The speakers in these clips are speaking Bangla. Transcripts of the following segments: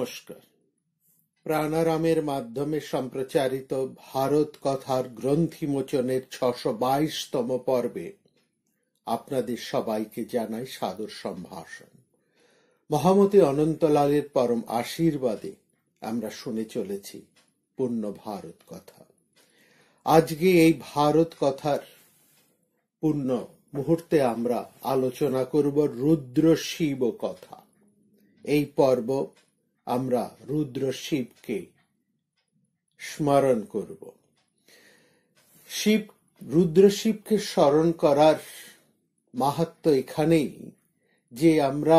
নমস্কার। প্রাণারামের মাধ্যমে সম্প্রচারিত ভারত কথার গ্রন্থিমোচনের ৬২২তম পর্বে আপনাদের সবাইকে জানাই সাদর সম্ভাষণ। মহামতি অনন্তলালের পরম আশীর্বাদে আমরা শুনে চলেছি পূর্ণ ভারত কথা। আজকে এই ভারত কথার পূর্ণ মুহূর্তে আমরা আলোচনা করব রুদ্র শিব কথা। এই পর্ব আমরা রুদ্র শিবকে স্মরণ করব। রুদ্র শিবকে স্মরণ করার মাহাত্ম্য এখানেই যে আমরা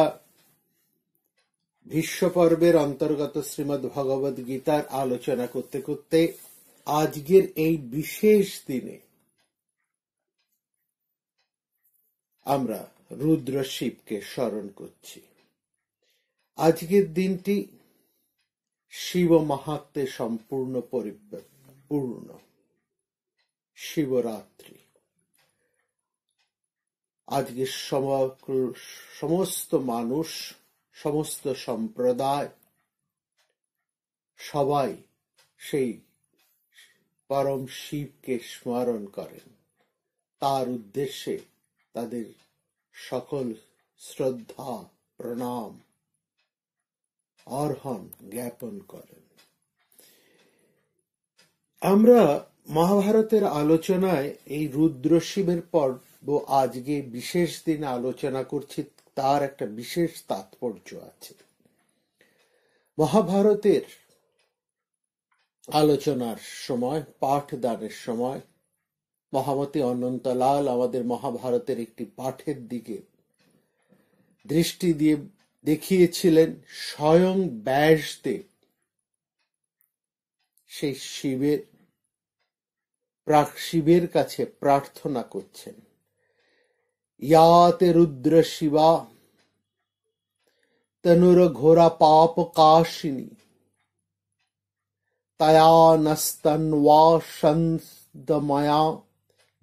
ভীষ্ম পর্বের অন্তর্গত শ্রীমদ্ ভগবদ গীতার আলোচনা করতে করতে আজকের এই বিশেষ দিনে আমরা রুদ্র শিবকে স্মরণ করছি। আজকের দিনটি শিব মাহাত্ম্যে সম্পূর্ণ পরিপূর্ণ শিবরাত্রি। আজকে সমস্ত মানুষ, সমস্ত সম্প্রদায় সবাই সেই পরম শিবকে স্মরণ করেন। তার উদ্দেশ্যে তাদের সকল শ্রদ্ধা প্রণাম অর্হন জ্ঞাপন করেন। আমরা মহাভারতের আলোচনায় এই রুদ্র শিবের পর্ব আজকে বিশেষ দিন আলোচনা করছি। তার একটা বিশেষ তাৎপর্য আছে। মহাভারতের আলোচনার সময়, পাঠদানের সময় মহামতি অনন্তলাল আমাদের মহাভারতের একটি পাঠের দিকে দৃষ্টি দিয়ে দেখিয়েছিলেন স্বয়ং ব্যাসদেব সেই শিবের কাছে প্রার্থনা করছেন। ইয়াতে রুদ্র শিবা তনুর ঘোরা পাপ কাশিনী তয়া নস্তন্বাসন্দময়া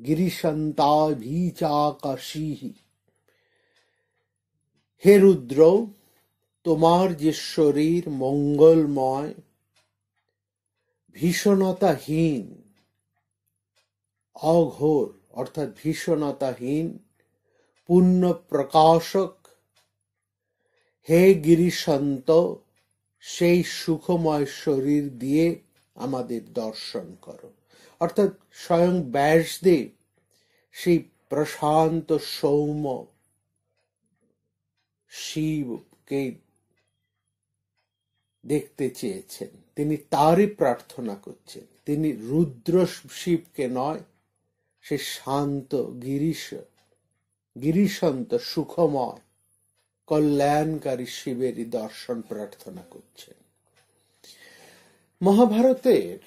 গিরিশন্তাভিচাকাশীহি। হে রুদ্র, তোমার যে শরীর মঙ্গলময়, ভীষণতাহীন, অঘোর অর্থাৎ ভীষণতাহীন, পূর্ণ প্রকাশক, হে গিরিশন্ত, সেই সুখময় শরীর দিয়ে আমাদের দর্শন করো। অর্থাৎ স্বয়ং ব্যাসদেব সেই প্রশান্ত সৌম্য শিবকে দেখতে চেয়েছেন। তিনি তারই প্রার্থনা করছেন। তিনি রুদ্র শিবকে নয়, সে শান্ত গিরিশন্ত সুখময় কল্যাণকারী শিবেরই দর্শন প্রার্থনা করছেন। মহাভারতের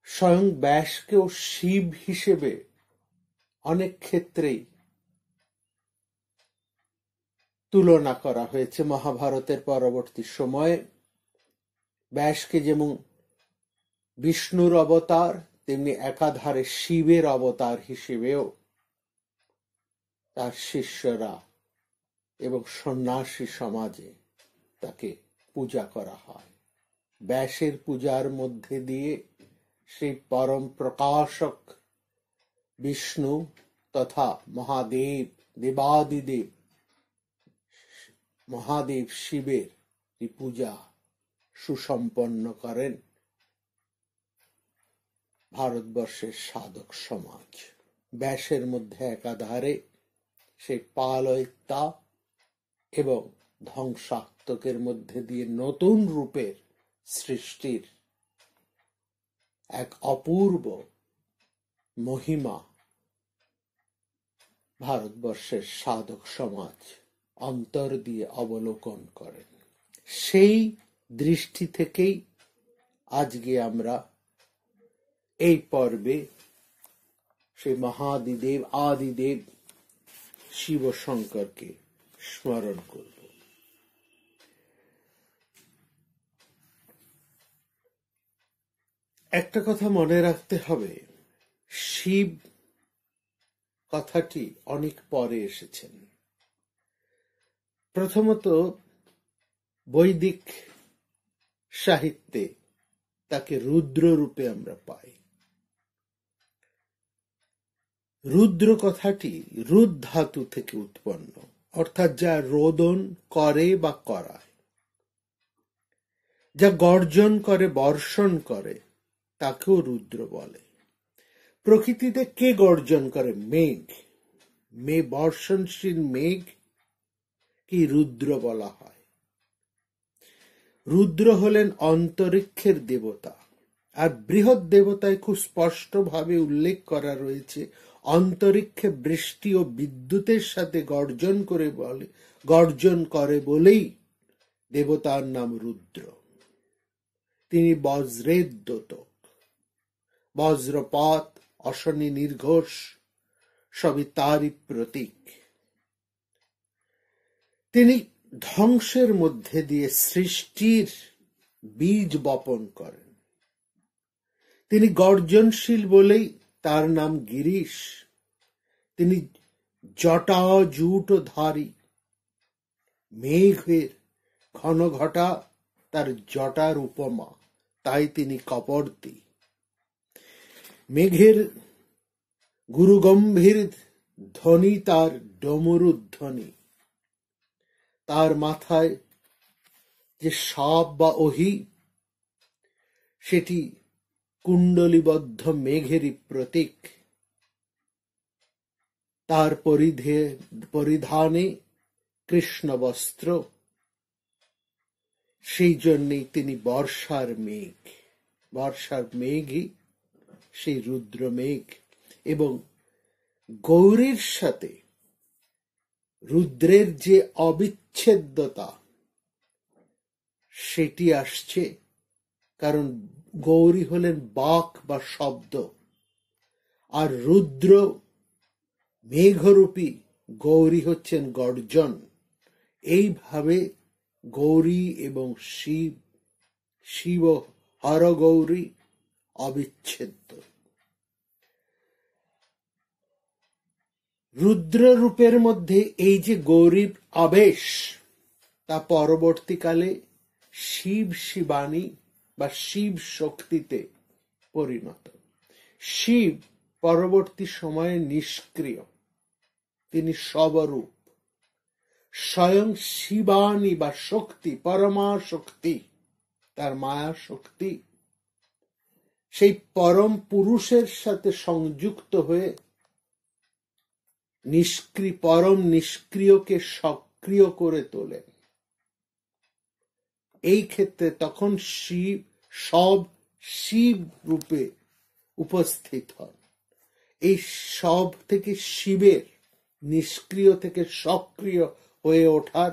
স্বয়ং ব্যাসকেও শিব হিসেবে অনেক ক্ষেত্রেই তুলনা করা হয়েছে। মহাভারতের পরবর্তী সময়ে ব্যাসকে যেমন বিষ্ণুর অবতার, তেমনি একাধারে শিবের অবতার হিসেবেও তার শিষ্যরা এবং সন্ন্যাসী সমাজে তাকে পূজা করা হয়। ব্যাসের পূজার মধ্যে দিয়ে সেই পরম প্রকাশক বিষ্ণু তথা মহাদেব, দেবাদিদেব মহাদেব শিবের পূজা সুসম্পন্ন করেন ভারতবর্ষের সাধক সমাজ। ব্যাসের মধ্যে একাধারে সেই পালয়িতা এবং ধ্বংসাত্মকের মধ্যে দিয়ে নতুন রূপের সৃষ্টির এক অপূর্ব মহিমা ভারতবর্ষের সাধক সমাজ অন্তর দিয়ে অবলোকন করেন। সেই দৃষ্টি থেকেই আজকে আমরা এই পর্বে সেই মহাদিদেব আদিদেব শিব শঙ্করকে স্মরণ করব। একটা কথা মনে রাখতে হবে, শিব কথাটি অনেক পরে এসেছেন। প্রথমত বৈদিক সাহিত্যে তাকে রুদ্র রূপে আমরা পাই। রুদ্র কথাটি রুদ ধাতু থেকে উৎপন্ন, অর্থাৎ যা রোদন করে বা করায়, যা গর্জন করে, বর্ষণ করে, তাকেও রুদ্র বলে। প্রকৃতিতে কে গর্জন করে? মেঘ। বর্ষণশীল মেঘ কি রুদ্র বলা হয়। রুদ্র হলেন অন্তরিক্ষের দেবতা, আর বৃহৎ দেবতায় খুব স্পষ্টভাবে উল্লেখ করা রয়েছে অন্তরিক্ষে বৃষ্টি ও বিদ্যুতের সাথে গর্জন করে বলেই দেবতার নাম রুদ্র। তিনি বজ্রের দ্যোতক। বজ্রপাত, অশনি নির্ঘোষ সবই তারই প্রতীক। তিনি ধ্বংসের মধ্যে দিয়ে সৃষ্টির বীজ বপন করেন। তিনি গর্জনশীল বলেই তার নাম গিরিশ। তিনি জটাজুটধারী। মেঘের ঘন ঘটা তার জটার উপমা, তাই তিনি কপর্দী। মেঘের গুরুগম্ভীর ধ্বনি তার ডমরুধ্বনি। তার মাথায় যে সাপ বা অহি, সেটি কুণ্ডলীবদ্ধ মেঘেরই প্রতীক। তার পরিধানে কৃষ্ণ বস্ত্র, সেই জন্যই তিনি বর্ষার মেঘ। বর্ষার মেঘই সেই রুদ্র মেঘ। এবং গৌরীর সাথে রুদ্রের যে অবিচ্ছেদ্যতা, সেটি আসছে কারণ গৌরী হলেন বাক বা শব্দ, আর রুদ্র মেঘরূপী গৌরী হচ্ছেন গর্জন। এইভাবে গৌরী এবং শিব হর গৌরী অবিচ্ছেদ্য। রুদ্র রূপের মধ্যে এই যে গৌরীর আবেশ, তা পরবর্তীকালে শিব শিবানী বা শিব শক্তিতে পরিণত। শিব পরবর্তী সময়ে নিষ্ক্রিয়, তিনি সবরূপ। স্বয়ং শিবানী বা শক্তি, পরমা শক্তি, তার মায়া শক্তি, সেই পরম পুরুষের সাথে সংযুক্ত হয়ে পরম নিষ্ক্রিয়কে সক্রিয় করে তোলেন। এই ক্ষেত্রে তখন সব শিব রূপে উপস্থিত হন। এই সব থেকে শিবের নিষ্ক্রিয় থেকে সক্রিয় হয়ে ওঠার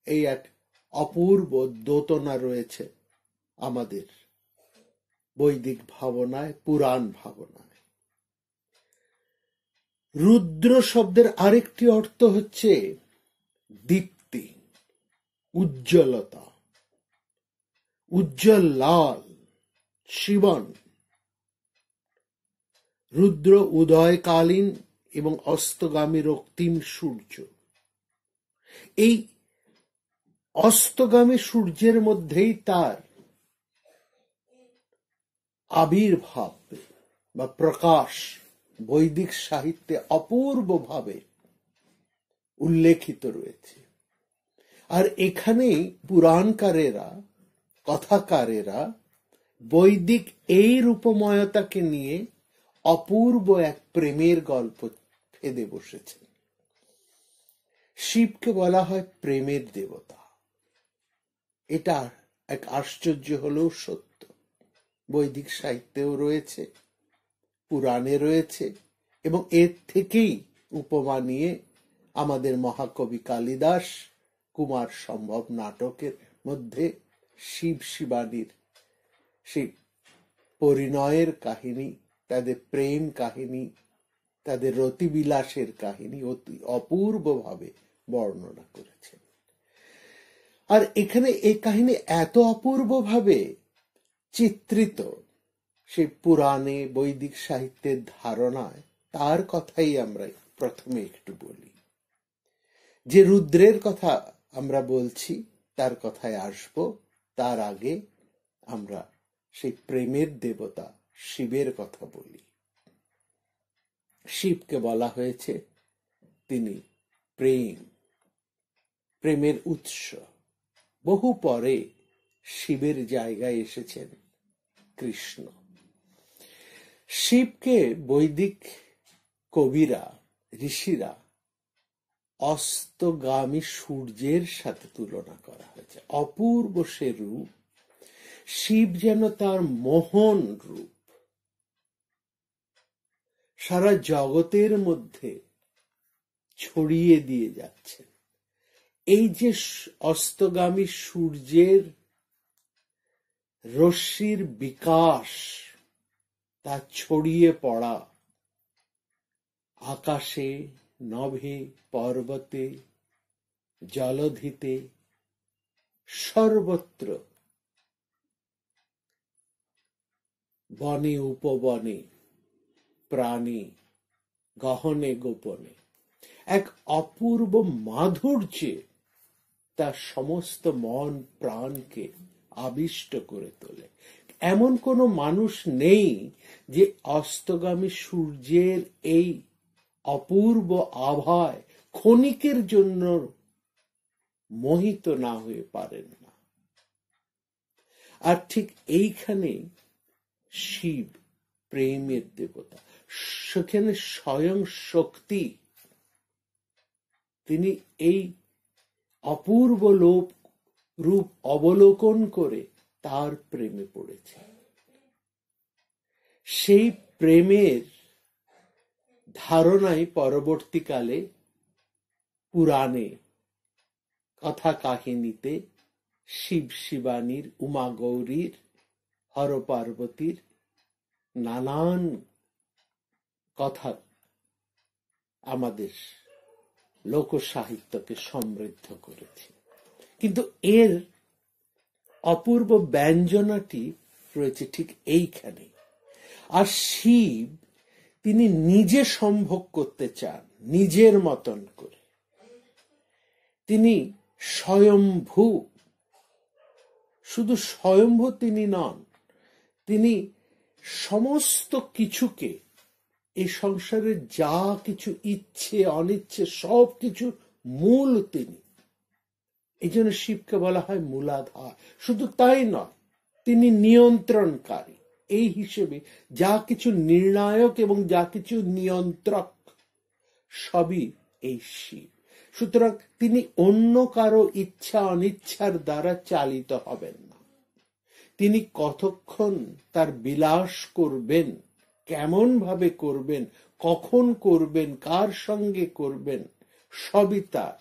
এই এক অপূর্ব দোতনা রয়েছে আমাদের বৈদিক ভাবনায়, পুরাণ ভাবনায়। রুদ্র শব্দের আরেকটি অর্থ হচ্ছে দীপ্তি, উজ্জ্বলতা, উজ্জ্বল লাল, শিবন। রুদ্র উদয়কালীন এবং অস্তগামী রক্তিম সূর্য। এই অস্তগামী সূর্যের মধ্যেই তার আবির্ভাব বা প্রকাশ বৈদিক সাহিত্যে অপূর্বভাবে উল্লেখিত রয়েছে। আর এখানেই পুরাণকারেরা, কথাকারেরা বৈদিক এই রূপময়তাকে নিয়ে অপূর্ব এক প্রেমের গল্প ফেঁদে বসেছেন। শিবকে বলা হয় প্রেমের দেবতা। এটা এক আশ্চর্য হলেও সত্য। বৈদিক সাহিত্যেও রয়েছে, পুরাণে রয়েছে, এবং এর থেকেই উপমা নিয়ে আমাদের মহাকবি কালিদাস কুমার সম্ভব নাটকের মধ্যে শিব শিবানীর সেই পরিণয়ের কাহিনী, তাদের প্রেম কাহিনী, তাদের রতিবিলাসের কাহিনী অতি অপূর্বভাবে বর্ণনা করেছেন। আর এখানে এই কাহিনী এত অপূর্বভাবে চিত্রিত, সেই পুরাণে বৈদিক সাহিত্যের ধারণায়, তার কথাই আমরা প্রথমে একটু বলি। যে রুদ্রের কথা আমরা বলছি, তার কথায় আসব। তার আগে আমরা সেই প্রেমের দেবতা শিবের কথা বলি। শিবকে বলা হয়েছে তিনি প্রেম, প্রেমের উৎস। বহু পরে শিবের জায়গায় এসেছেন কৃষ্ণ। শিবকে বৈদিক কবিরা, ঋষিরা অস্তগামী সূর্যের সাথে তুলনা করা হয়েছে। অপূর্ব সে রূপ, শিব যেন তার মোহন রূপ সারা জগতের মধ্যে ছড়িয়ে দিয়ে যাচ্ছেন। এই যে অস্তগামী সূর্যের রশ্মির বিকাশ, তা ছড়িয়ে পড়া আকাশে, নভে, পর্বতে, জলধিতে, সর্বত্র, বনে উপবনে, প্রাণী গহনে গোপনে, এক অপূর্ব মাধুর্যে তার সমস্ত মন প্রাণকে আবিষ্ট করে তোলে। এমন কোন মানুষ নেই যে অস্তগামী সূর্যের এই অপূর্ব আভায় ক্ষণিকের জন্য মোহিত না হয়ে পারেন না। আর ঠিক এইখানে শিব প্রেমের দেবতা, সেখানে স্বয়ং শক্তি, তিনি এই অপূর্ব রূপ অবলোকন করে তার প্রেমে পড়েছে। সেই প্রেমের ধারণাই পরবর্তীকালে পুরাণে, কথা কাহিনীতে শিব শিবানীর, উমা গৌরীর, হর পার্বতীর নানান কথা আমাদের লোক সাহিত্যকে সমৃদ্ধ করেছে। কিন্তু এর অপূর্ব ব্যঞ্জনাটি রয়েছে ঠিক এইখানে। আর শিব তিনি নিজে সম্ভোগ করতে চান নিজের মতন করে। তিনি স্বয়ম্ভু, শুধু স্বয়ম্ভু তিনি নন, তিনি সমস্ত কিছুকে, এই সংসারে যা কিছু ইচ্ছে অনিচ্ছে সব কিছু মূল তিনি। এই জন্য শিবকে বলা হয় মূলাধার। শুধু তাই নয়, তিনি নিয়ন্ত্রণকারী। এই হিসেবে যা কিছু নির্ণায়ক এবং যা কিছু নিয়ন্ত্রক সবই এই শিব। সুতরাং তিনি অন্য কারো ইচ্ছা অনিচ্ছার দ্বারা চালিত হবেন না। তিনি কতক্ষণ তার বিলাস করবেন, কেমন ভাবে করবেন, কখন করবেন, কার সঙ্গে করবেন, সবই তার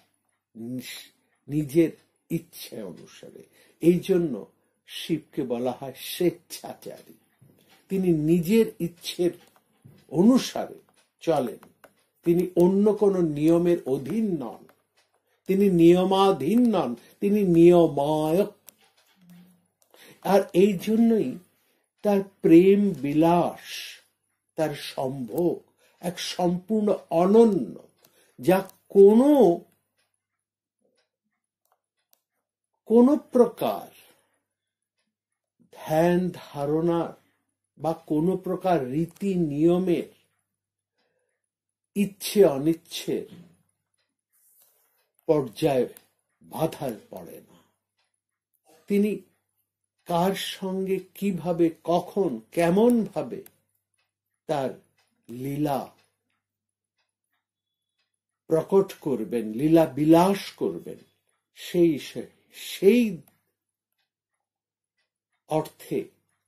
নিজের ইচ্ছে অনুসারে। এই জন্য শিবকে বলা হয় স্বেচ্ছাচারী। তিনি নিজের ইচ্ছের অনুসারে চলেন। তিনি অন্য কোন নিয়মের অধীন নন, তিনি নিয়মাধীন নন, তিনি নিয়মায়ক। আর এই জন্যই তার প্রেম বিলাস, তার সম্ভোগ এক সম্পূর্ণ অনন্য, যা কোন প্রকার ধ্যান ধারণার বা কোন প্রকার রীতি নিয়মের ইচ্ছে অনিচ্ছের পর্যায়ে বাধায় পড়ে না। তিনি কার সঙ্গে কিভাবে, কখন, কেমন ভাবে তার লীলা প্রকট করবেন, লীলা বিলাস করবেন, সেই অর্থে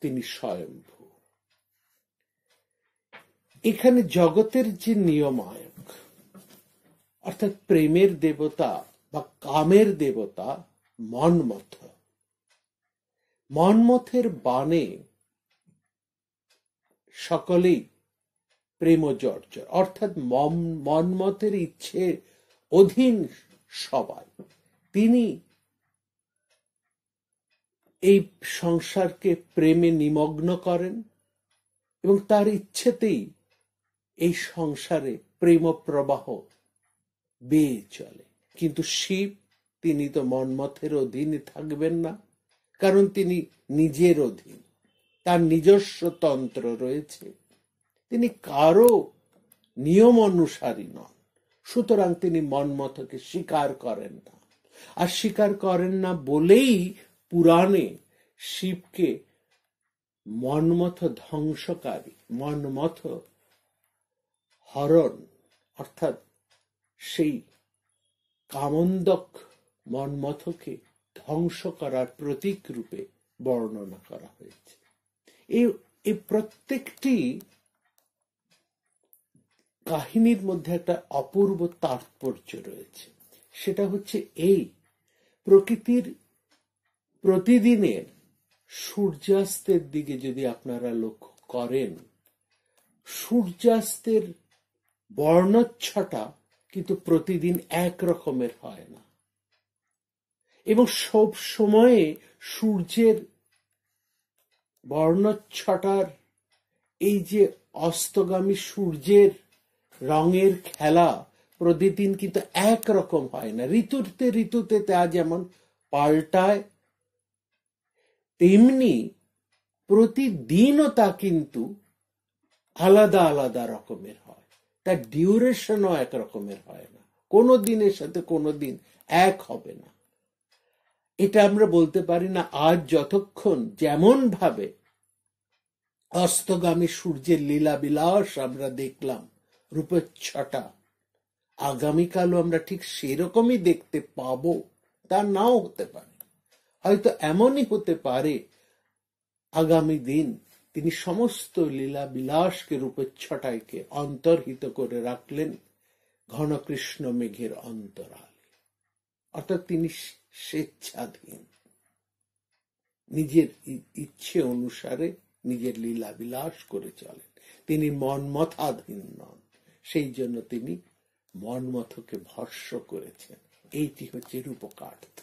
তিনি স্বয়ম্ভু। এখানে জগতের যে নিয়মায়ক, অর্থাৎ প্রেমের দেবতা বা কামের দেবতা মন্মথ। মন্মথের বাণে সকলেই প্রেমজর্জর, অর্থাৎ মন্মথের ইচ্ছে অধীন সবাই। তিনি এই সংসারকে প্রেমে নিমগ্ন করেন এবং তার ইচ্ছেতেই এই সংসারে প্রেম প্রবাহ বেয়ে চলে। কিন্তু শিব তিনি তো মন্মথের অধীনে থাকবেন না, কারণ তিনি নিজের অধীন, তার নিজস্ব তন্ত্র রয়েছে, তিনি কারো নিয়ম অনুসারী নন। সুতরাং তিনি মন্মথকে স্বীকার করেন না। আর স্বীকার করেন না বলেই পুরাণে শিবকে মন্মথ ধ্বংসকারী, মন্মথ হরণ, অর্থাৎ সেই কামন্দক মন্মথকে ধ্বংস করার প্রতীক রূপে বর্ণনা করা হয়েছে। এই প্রত্যেকটি কাহিনীর মধ্যে একটা অপূর্ব তাৎপর্য রয়েছে। সেটা হচ্ছে এই প্রকৃতির প্রতিদিনের সূর্যাস্তের দিকে যদি আপনারা লক্ষ্য করেন, সূর্যাস্তের বর্ণচ্ছটা কিন্তু প্রতিদিন এক রকমের হয় না, এবং সব সময়ে সূর্যের বর্ণচ্ছটার এই যে অস্তগামী সূর্যের রঙের খেলা প্রতিদিন কিন্তু এক রকম হয় না। ঋতুতে তা যেমন পাল্টায়, তেমনি প্রতিদিনও তা কিন্তু আলাদা আলাদা রকমের হয়। তার ডিউরেশনও এক রকমের হয় না, কোনো দিনের সাথে কোনো দিন এক হবে না। এটা আমরা বলতে পারি না আজ যতক্ষণ যেমন ভাবে অস্তগামী সূর্যের লীলা বিলাস আমরা দেখলাম, রূপের ছটা, আগামীকালও আমরা ঠিক সেরকমই দেখতে পাবো, তা নাও হতে পারে। হয়তো এমনই হতে পারে আগামী দিন তিনি সমস্ত লীলা বিলাসকে, রূপের ছটাইকে অন্তর্হিত করে রাখলেন ঘন কৃষ্ণ মেঘের অন্তরালে। অর্থাৎ তিনি স্বেচ্ছাধীন, নিজের ইচ্ছে অনুসারে নিজের লীলা বিলাস করে চলেন। তিনি মন্মথাধীন নন, সেই জন্য তিনি মন্মথকে ভস্ম করেছেন। এইটি হচ্ছে রূপকার্থ।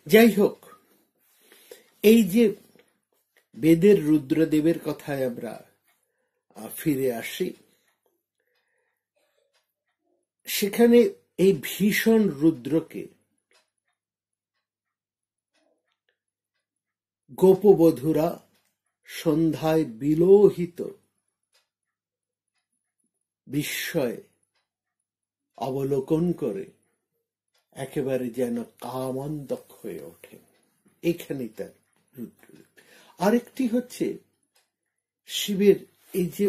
যাই হোক, এই যে বেদের রুদ্রদেবের কথায় আমরা ফিরে আসি, সেখানে এই ভীষণ রুদ্রকে গোপবধূরা সন্ধ্যায় বিলোহিত বিস্ময়ে অবলোকন করে একেবারে যেন কামন্তক হয়ে ওঠেন। এখানেই তার রুদ্রদেব। আরেকটি হচ্ছে শিবের এই যে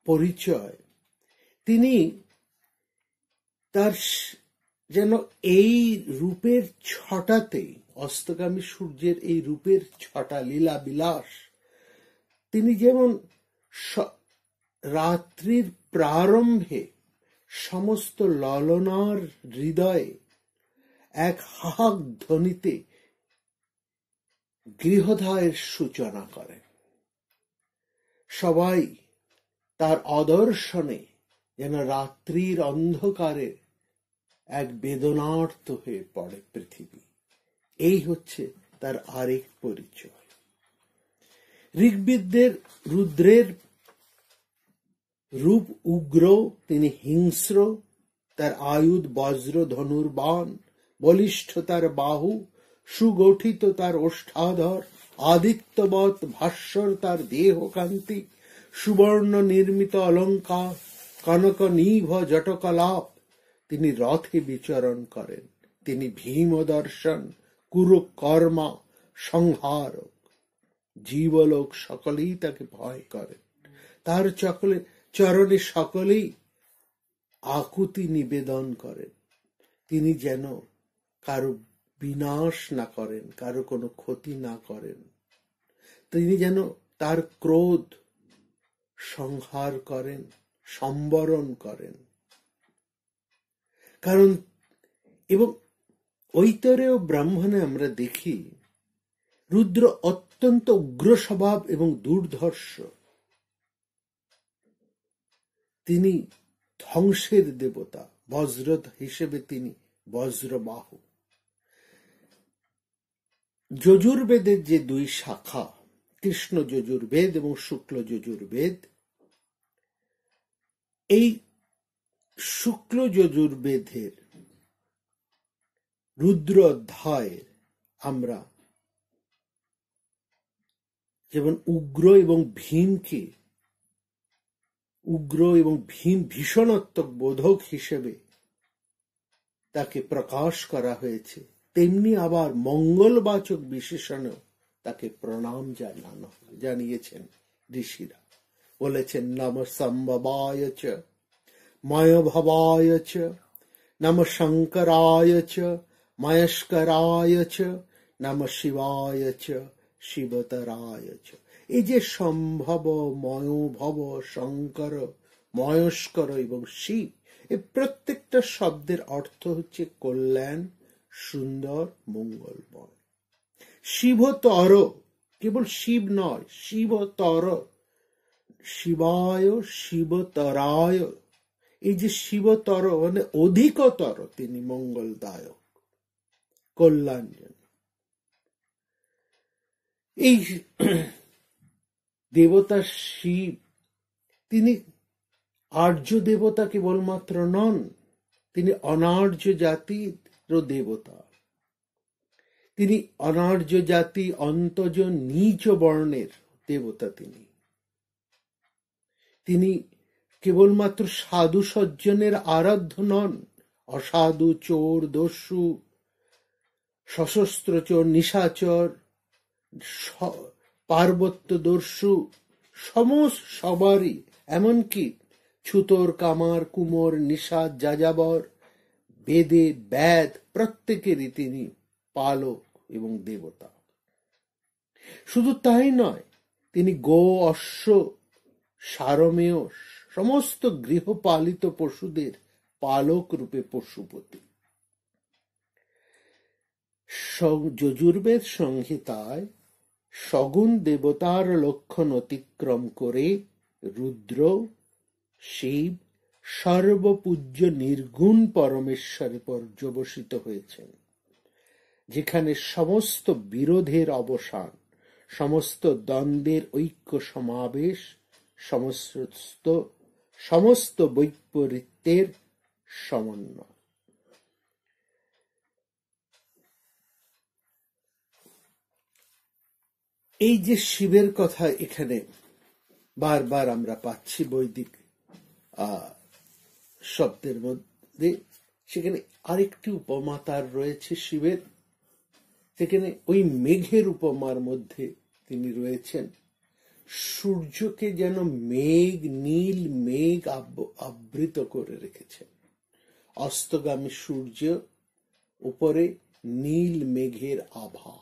পরিচয়, তিনি তার যেন এই রূপের ছটাতেই, অস্তগামী সূর্যের এই রূপের ছটা লীলা বিলাস, তিনি যেমন রাত্রির প্রারম্ভে সমস্ত ললনার হৃদয়ে এক হাহাক ধ্বনিতে গৃহোদয়ের সূচনা করেন। সবাই তার অদর্শনে যেন রাত্রির অন্ধকারে এক বেদনার্ত হয়ে পড়ে পৃথিবী। এই হচ্ছে তার আরেক পরিচয়। ঋগ্বেদের রুদ্রের রূপ উগ্র, তিনি হিংস্র, তার আয়ুধ বজ্র ধনুর্বাণ, বলিষ্ঠ তার বাহু, সুগঠিত তার ওষ্ঠাধর, আদিত্যবৎ ভাস্বর তার দেহ কান্তি, সুবর্ণ নির্মিত অলঙ্কার, কনক নিভ জটকলাপ। তিনি রথে বিচরণ করেন, তিনি ভীম দর্শন, কুরুকর্মা সংহারক। জীবলোক সকলেই তাকে ভয় করেন, তার চরণে সকলেই আকুতি নিবেদন করেন। তিনি যেন কারো বিনাশ না করেন, কারো কোনো ক্ষতি না করেন। তিনি যেন তার ক্রোধ সংহার করেন, সম্বরণ করেন। কারণ এবং ঐতরেয় ব্রাহ্মণে আমরা দেখি রুদ্র অত্যন্ত উগ্র স্বভাব এবং দুর্ধর্ষ। তিনি ধ্বংসের দেবতা, বজ্র হিসেবে তিনি বজ্রবাহু। যজুর্বেদের যে দুই শাখা, কৃষ্ণ যজুর্বেদ এবং শুক্ল যজুর্বেদ, এই শুক্ল যজুর্বেদের রুদ্র অধ্যায়ের আমরা যেমন উগ্র এবং ভীম ভীষণাত্মক বোধক হিসেবে তাকে প্রকাশ করা হয়েছে, তেমনি আবার মঙ্গলবাচক বিশেষণেও তাকে প্রণাম জানিয়েছেন ঋষিরা। বলেছেন নম সম্ভবায় চ ময়ভবায় চ নম শঙ্করায় চ ময়স্করায় চ নম শিবায় চ শিবতরায় চ। এই যে সম্ভব, ময়োভব, শঙ্কর, ময়স্কর এবং শিব, এই প্রত্যেকটা শব্দের অর্থ হচ্ছে কল্যাণ, সুন্দর, মঙ্গলময়। শিবতর, কেবল শিব নয়, শিবতর, শিবায় শিবতরায়। এই যে শিবতর মানে অধিকতর তিনি মঙ্গলদায়ক, কল্যাণজনক। এই দেবতা শিব, তিনি আর্য দেবতা কেবলমাত্র নন, তিনি অনার্য জাতির দেবতা। তিনি অনার্য জাতি, অন্তজ, নীচ বর্ণের দেবতা। তিনি কেবলমাত্র সাধু সজ্জনের আরাধ্য নন, অসাধু, চোর, দস্যু, সশস্ত্র চোর, নিশাচর, পার্বত্য দস্যু, সবারই, এমনকি ছুতোর, কামার, কুমোর, নিশাদ, যাযাবর, বেদে ব্যাদ প্রত্যেকেরই তিনি পালক এবং দেবতা। শুধু তাই নয়, তিনি গো, অশ্ব, সারমেয় সমস্ত গৃহপালিত পশুদের পালক রূপে পশুপতি। যজুর্বেদ সংহিতায় সগুণ দেবতার লক্ষণ অতিক্রম করে রুদ্র, শিব সর্বপূজ্য নির্গুণ পরমেশ্বরে পর্যবসিত হয়েছেন, যেখানে সমস্ত বিরোধের অবসান, সমস্ত দ্বন্দ্বের ঐক্য সমাবেশ, সমস্ত বৈপরীত্যের সমন্বয়। এই যে শিবের কথা এখানে বারবার আমরা পাচ্ছি বৈদিক শব্দের মধ্যে, সেখানে আরেকটি উপমা তার রয়েছে শিবের। সেখানে ওই মেঘের উপমার মধ্যে তিনি রয়েছেন। সূর্যকে যেন নীল মেঘ আবৃত করে রেখেছেন। অস্তগামী সূর্য, উপরে নীল মেঘের আভা।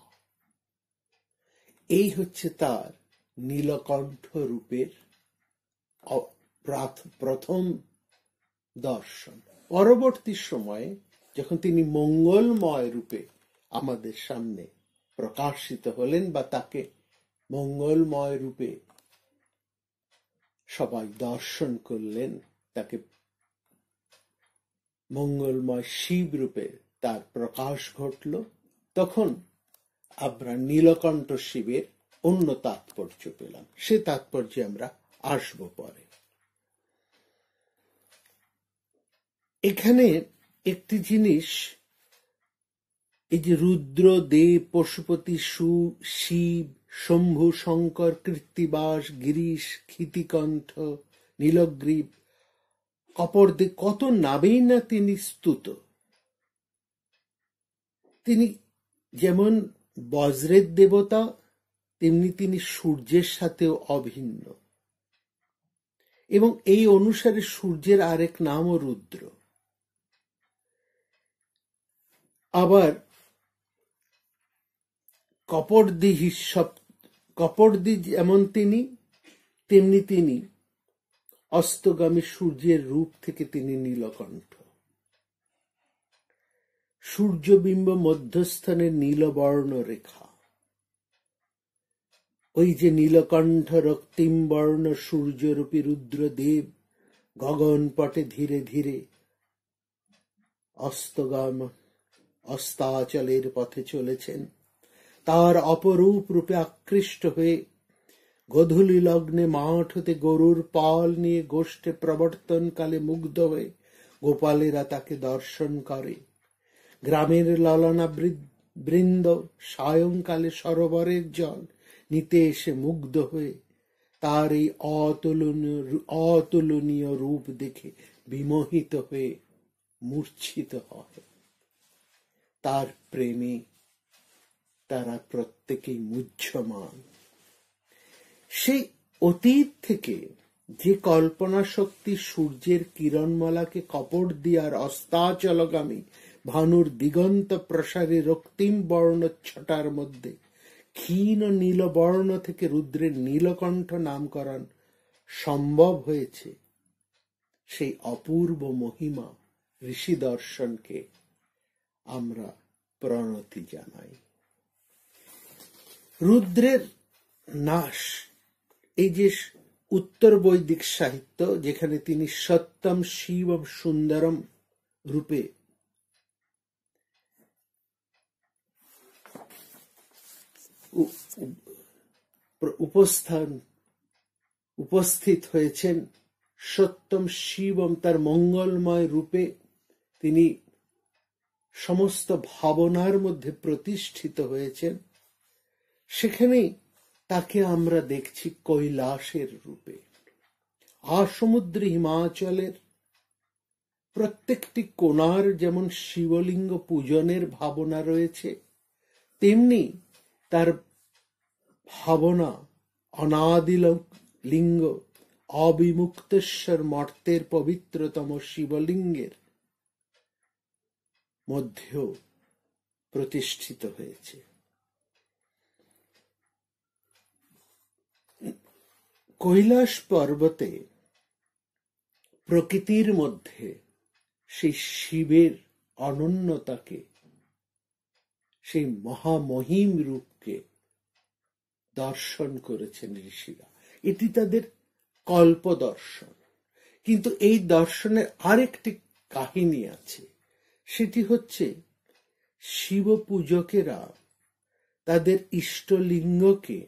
এই হচ্ছে তার নীলকণ্ঠ রূপের প্রথম দর্শন। পরবর্তী সময়ে যখন তিনি মঙ্গলময় রূপে আমাদের সামনে প্রকাশিত হলেন, বা তাকে মঙ্গলময় রূপে সবাই দর্শন করলেন, তাকে মঙ্গলময় শিব রূপে তার প্রকাশ ঘটল, তখন আমরা নীলকণ্ঠ শিবের অন্য তাৎপর্য পেলাম। সে তাৎপর্যে আমরা আসব পরে। এখানে একটি জিনিস, এই যে রুদ্র, দেব, পশুপতি, শিব, শম্ভু, শঙ্কর, কৃত্তিবাস, গিরিশ, ক্ষিতিকণ্ঠ, নীলগ্রীব, কপর্দে, কত নামেই না তিনি স্তুত। তিনি যেমন বজ্রের দেবতা, তেমনি তিনি সূর্যের সাথেও অভিন্ন, এবং এই অনুসারে সূর্যের আরেক নামও রুদ্র। আবার কপর্দি যেমন তিনি, তেমনি তিনি অস্তগামী সূর্যের রূপ থেকে তিনি নীলকণ্ঠ। সূর্যবিম্ব মধ্যস্থানে নীলবর্ণ রেখা, ওই যে নীলকণ্ঠ রক্তিম বর্ণ সূর্যরূপী রুদ্রদেব গগনপটে ধীরে ধীরে অস্তাচলের পথে চলেছেন। তার অপরূপ রূপে আকৃষ্ট হয়ে গোধূলি লগ্নে মাঠ হতে গরুর পাল নিয়ে গোষ্ঠে প্রবর্তনকালে মুগ্ধ হয়ে গোপালেরা তাকে দর্শন করে। গ্রামের ললনা বৃন্দ সায়ংকালে সরোবরের জল নিতে এসে মুগ্ধ হয়ে তার এই অতুলনীয় রূপ দেখে বিমোহিত হয়ে মূর্ছিত হয়। তার প্রেমে তারা প্রত্যেকেই মুহ্যমান। সেই অতীত থেকে যে কল্পনা শক্তি সূর্যের কিরণমালাকে কপট দিয়ার অস্তাচলগামী ভানুর দিগন্ত প্রসারী রক্তিম বর্ণচ্ছটার মধ্যে ক্ষীণ নীলবর্ণ থেকে রুদ্রের নীলকণ্ঠ নামকরণ সম্ভব হয়েছে, সেই অপূর্ব মহিমা ঋষি দর্শনকে আমরা প্রণতি জানাই। রুদ্রের নাশ, এই যে উত্তর বৈদিক সাহিত্য যেখানে তিনি সত্যম শিবম সুন্দরম রূপে উপস্থিত হয়েছেন, সত্যম শিবম তার মঙ্গলময় রূপে তিনি সমস্ত ভাবনার মধ্যে প্রতিষ্ঠিত হয়েছেন, সেখানেই তাকে আমরা দেখছি কৈলাসের রূপে। আসমুদ্রী হিমাচলের প্রত্যেকটি কোণার যেমন শিবলিঙ্গ পূজনের ভাবনা রয়েছে, তেমনি তার ভাবনা অনাদিলিঙ্গ অবিমুক্তেশ্বর মর্তের পবিত্রতম শিবলিঙ্গের মধ্যেও প্রতিষ্ঠিত হয়েছে। কৈলাস পর্বতে প্রকৃতির মধ্যে সেই শিবের অনন্যতাকে, সেই মহামহিম রূপকে দর্শন করেছেন ঋষিরা। এটি তাদের কল্প দর্শন। কিন্তু এই দর্শনের আরেকটি কাহিনী আছে, সেটি হচ্ছে শিব পূজকেরা তাদের ইষ্টলিঙ্গকে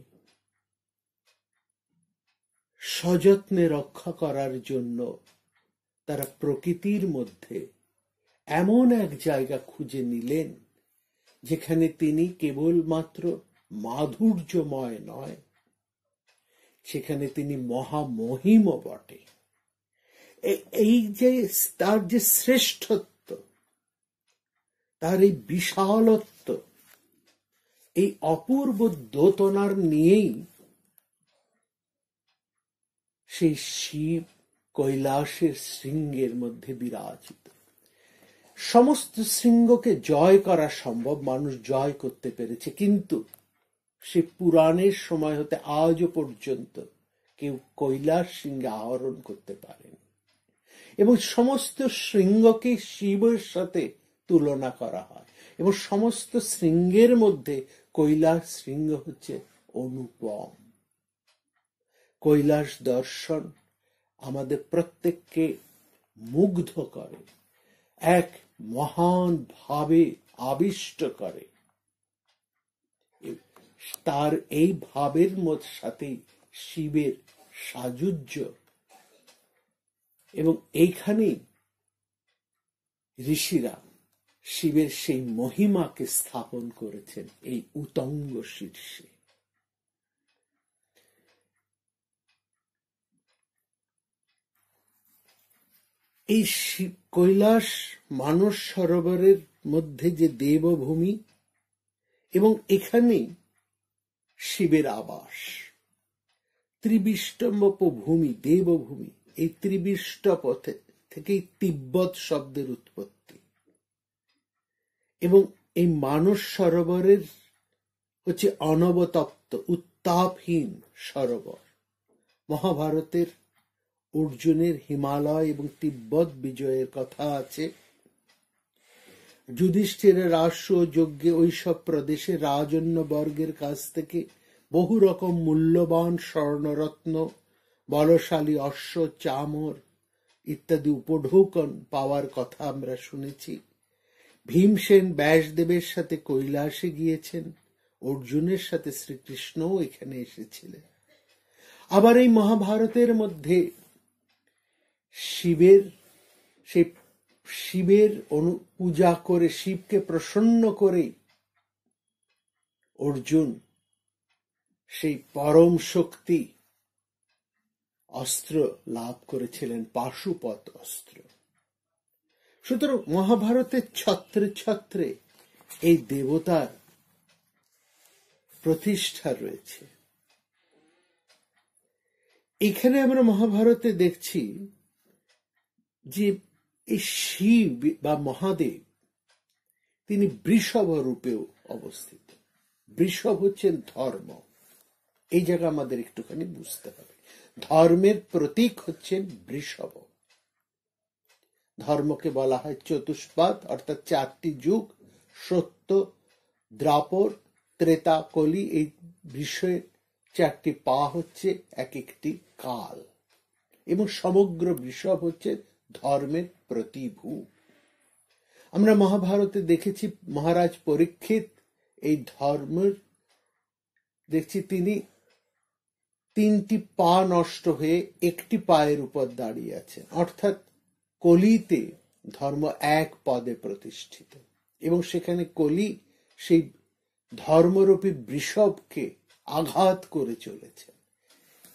সযত্নে রক্ষা করার জন্য তারা প্রকৃতির মধ্যে এমন এক জায়গা খুঁজে নিলেন যেখানে তিনি কেবলমাত্র মাধুর্যময় নয়, সেখানে তিনি মহামহিমও বটে। এই যে তার যে শ্রেষ্ঠত্ব, তার এই বিশালত্ব, এই অপূর্ব দোতনার নিয়েই সেই শিব কৈলাসের শৃঙ্গের মধ্যে বিরাজিত। সমস্ত শৃঙ্গকে জয় করা সম্ভব, মানুষ জয় করতে পেরেছে, কিন্তু সে পুরাণের সময় হতে আজও পর্যন্ত কেউ কৈলাস শৃঙ্গে আরোহণ করতে পারেনি। এবং সমস্ত শৃঙ্গকে শিবের সাথে তুলনা করা হয়, এবং সমস্ত শৃঙ্গের মধ্যে কৈলাস শৃঙ্গ হচ্ছে অনুপম। কৈলাস দর্শন আমাদের প্রত্যেককে মুগ্ধ করে, এক মহান ভাবে আবিষ্ট করে। তার এই ভাবের সাথে শিবের সাযুজ্য, এবং এইখানে ঋষিরা শিবের সেই মহিমাকে স্থাপন করেছেন এই উতঙ্গ শীর্ষে। এই কৈলাস মানস সরোবরের মধ্যে যে দেবভূমি, এবং এখানে শিবের আবাস। ত্রিবিষ্টম্বপ ভূমি, দেবভূমি, এই ত্রিবিষ্টপথে থেকেই তিব্বত শব্দের উৎপত্তি। এবং এই মানস সরোবরের হচ্ছে অনবতপ্ত উত্তাপহীন সরোবর। মহাভারতের অর্জুনের হিমালয় এবং তিব্বত বিজয়ের কথা আছে। যুধিষ্ঠিরের রাষ্ট্র যজ্ঞে ওইসব প্রদেশে রাজন্য বর্গের কাছ থেকে বহু রকম মূল্যবান স্বর্ণরত্ন, বলশালী অশ্ব, চামর ইত্যাদি উপঢৌকন পাওয়ার কথা আমরা শুনেছি। ভীমসেন ব্যাসদেবের সাথে কৈলাসে গিয়েছেন, অর্জুনের সাথে শ্রীকৃষ্ণও এখানে এসেছিলেন। আবার এই মহাভারতের মধ্যে শিবের পূজা করে, শিবকে প্রসন্ন করে অর্জুন সেই পরম শক্তি অস্ত্র লাভ করেছিলেন, পাশুপত অস্ত্র। সুতরাং মহাভারতের ছত্রে ছত্রে এই দেবতার প্রতিষ্ঠা রয়েছে। এখানে আমরা মহাভারতে দেখছি যে এই শিব বা মহাদেব তিনি বৃষভ রূপেও অবস্থিত। বৃষভ হচ্ছেন ধর্ম। এই জায়গা আমাদের একটুখানি বুঝতে হবে। ধর্মের প্রতীক হচ্ছেন বৃষভ। ধর্মকে বলা হয় চতুষ্পাদ, অর্থাৎ চারটি যুগ, সত্য, দ্রাপর, ত্রেতা, কলি। এই বৃষের চারটি পা হচ্ছে এক একটি কাল, এবং সমগ্র বৃষভ হচ্ছে ধর্মের প্রতিভূ। আমরা মহাভারতে দেখেছি মহারাজ পরীক্ষিত এই ধর্মের দেখছি তিনি তিনটি পা নষ্ট হয়ে একটি পায়ের উপর দাঁড়িয়ে আছেন, অর্থাৎ কলিতে ধর্ম এক পদে প্রতিষ্ঠিত, এবং সেখানে কলি সেই ধর্মরূপী বৃষভকে আঘাত করে চলেছে।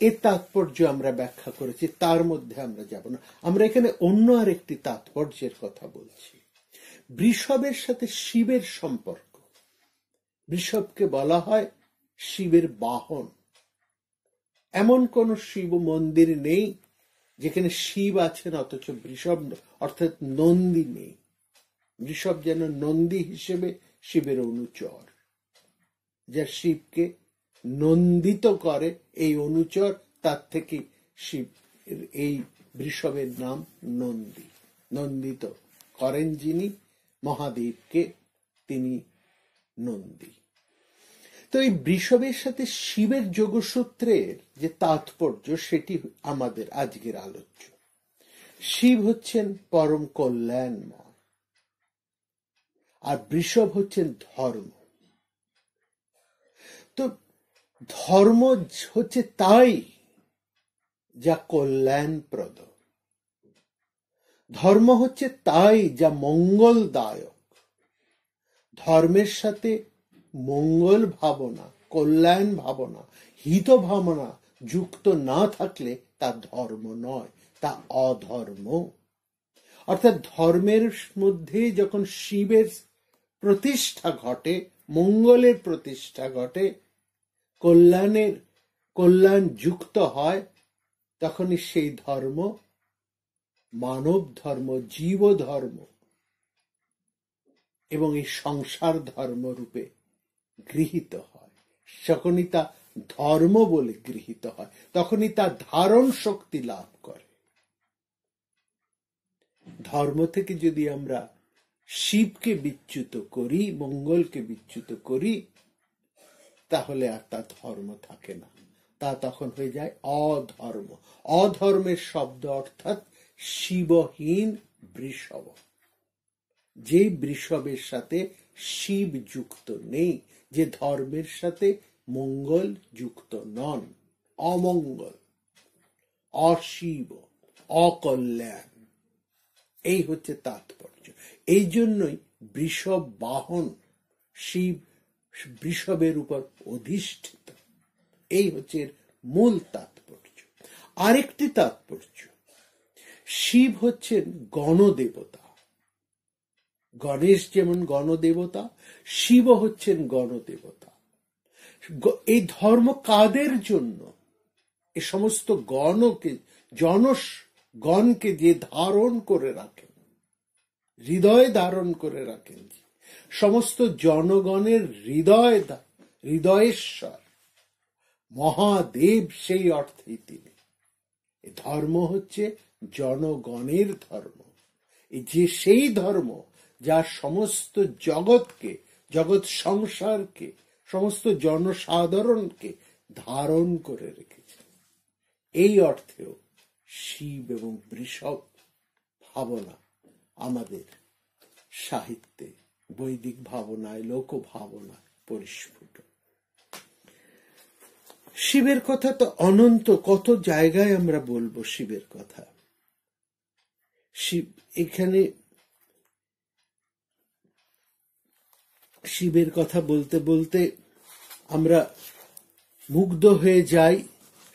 এর তাৎপর্য আমরা ব্যাখ্যা করেছি, তার মধ্যে আমরা যাব না। আমরা এখানে অন্য আরেকটি তাৎপর্যের কথা বলছি। বৃষভের সাথে শিবের সম্পর্ক। বৃষভকে বলা হয় শিবের বাহন। এমন কোন শিব মন্দির নেই যেখানে শিব আছেন অথচ বৃষভ অর্থাৎ নন্দী নেই। বৃষভ যেন নন্দী হিসেবে শিবের অনুচর, যা শিবকে নন্দিত করে। এই অনুচর, তার থেকে শিব এই বৃষভের নাম নন্দী। নন্দিত করেন যিনি মহাদেবকে, তিনি নন্দী। তো এই বৃষভের সাথে শিবের যোগসূত্রের যে তাৎপর্য, সেটি আমাদের আজকের আলোচ্য। শিব হচ্ছেন পরম কল্যাণময়, আর বৃষভ হচ্ছেন ধর্ম। তো ধর্ম হচ্ছে তাই যা কল্যাণপ্রদ, ধর্ম হচ্ছে তাই যা মঙ্গলদায়ক। ধর্মের সাথে মঙ্গল ভাবনা, কল্যাণ ভাবনা, হিত ভাবনা যুক্ত না থাকলে তা ধর্ম নয়, তা অধর্ম। অর্থাৎ ধর্মের মধ্যে যখন শিবের প্রতিষ্ঠা ঘটে, মঙ্গলের প্রতিষ্ঠা ঘটে, কল্যাণ যুক্ত হয়, তখনই সেই ধর্ম মানব ধর্ম, জীব ধর্ম এবং এই সংসার ধর্ম রূপে গৃহীত হয়। যখনই তা ধর্ম বলে গৃহীত হয়, তখনই তা ধারণ শক্তি লাভ করে। ধর্ম থেকে যদি আমরা শিবকে বিচ্যুত করি, মঙ্গলকে বিচ্যুত করি, তাহলে আর তা ধর্ম থাকে না, তা তখন হয়ে যায় অধর্ম। অধর্মের শব্দ অর্থাৎ শিবহীন বৃষভ। যে বৃষভের সাথে শিব যুক্ত নেই, যে ধর্মের সাথে মঙ্গল যুক্ত নন, অমঙ্গল, অশিব, অকল্যাণ, এই হচ্ছে তাৎপর্য। এই জন্যই বৃষভ বাহন, শিব বৃষভের উপর অধিষ্ঠিত। এই হচ্ছে মূল তাৎপর্য। আরেকটি তাৎপর্য, শিব হচ্ছেন গণদেবতা। গণেশ যেমন গণদেবতা, শিব হচ্ছেন গণদেবতা। এই ধর্ম কাদের জন্য? এ সমস্ত জনগণকে যে ধারণ করে রাখেন, হৃদয়ে ধারণ করে রাখেন, সমস্ত জনগণের হৃদয়েশ্বর মহাদেব, সেই অর্থেই তিনি। ধর্ম হচ্ছে জনগণের ধর্ম। যে সেই ধর্ম যা সমস্ত জগৎকে, জগৎ সংসারকে, সমস্ত জনসাধারণকে ধারণ করে রেখেছে। এই অর্থেও শিব এবং বৃষভ ভাবনা আমাদের সাহিত্যে, বৈদিক ভাবনায়, লোক ভাবনায় পরিস্ফুট। শিবের কথা তো অনন্ত, কত জায়গায় আমরা বলবো শিবের কথা। শিব, এখানে শিবের কথা বলতে বলতে আমরা মুগ্ধ হয়ে যাই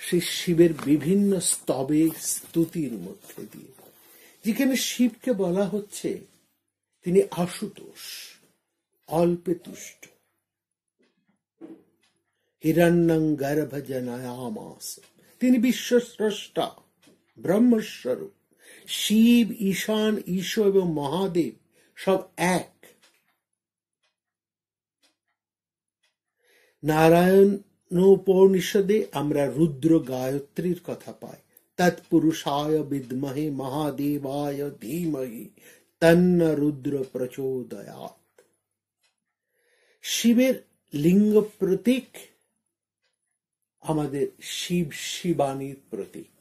সেই শিবের বিভিন্ন স্তবে স্তুতির মধ্যে দিয়ে, যেখানে শিবকে বলা হচ্ছে তিনি আশুতোষ, অল্পে তুষ্ট, হিরণ্যং গর্ভজনয়ামাস, তিনি বিশ্বস্রষ্টা, ব্রহ্মস্বরূপ। শিব, ঈশান, ঈশ্বর এবং মহাদেব সব এক। নারায়ণোপনিষদে আমরা রুদ্র গায়ত্রীর কথা পাই, তৎপুরুষায় বিদ্মহে মহাদেবায় ধীমহি তন্ন রুদ্র প্রচোদয়াৎ। শিবের লিঙ্গ প্রতীক আমাদের শিব শিবানীর প্রতীক,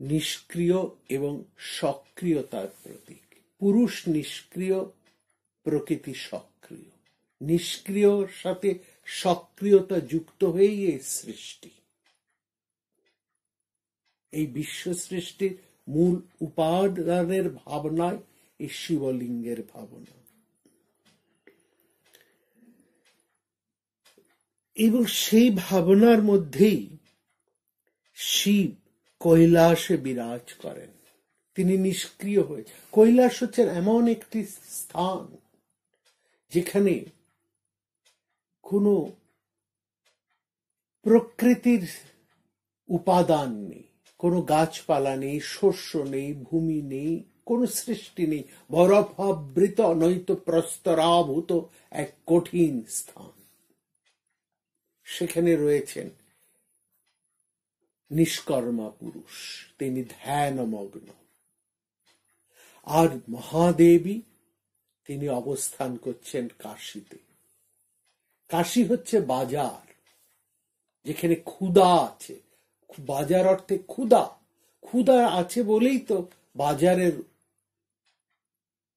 নিষ্ক্রিয় এবং সক্রিয়তার প্রতীক। পুরুষ নিষ্ক্রিয়, প্রকৃতি সক্রিয়। নিষ্ক্রিয়র সাথে সক্রিয়তা যুক্ত হয়েই এই সৃষ্টি। এই বিশ্ব সৃষ্টির মূল উপাদানের ভাবনায় এই শিবলিঙ্গের ভাবনা। এবং সেই ভাবনার মধ্যেই শিব কৈলাসে বিরাজ করেন। তিনি নিষ্ক্রিয় হয়ে, কৈলাস হচ্ছেন এমন একটি স্থান যেখানে কোনো প্রকৃতির উপাদান নেই, কোনো গাছপালা নেই, শস্য নেই, ভূমি নেই, কোনো সৃষ্টি নেই, বরফাবৃত নয়তো প্রস্তরাভূত এক কঠিন স্থান। সেখানে রয়েছেন নিষ্কর্মা পুরুষ, তিনি ধ্যানমগ্ন। আর মহাদেবী তিনি অবস্থান করছেন কাশীতে। কাশী হচ্ছে বাজার, যেখানে ক্ষুধা আছে। বাজার অর্থে ক্ষুধা, ক্ষুধা আছে বলেই তো বাজারের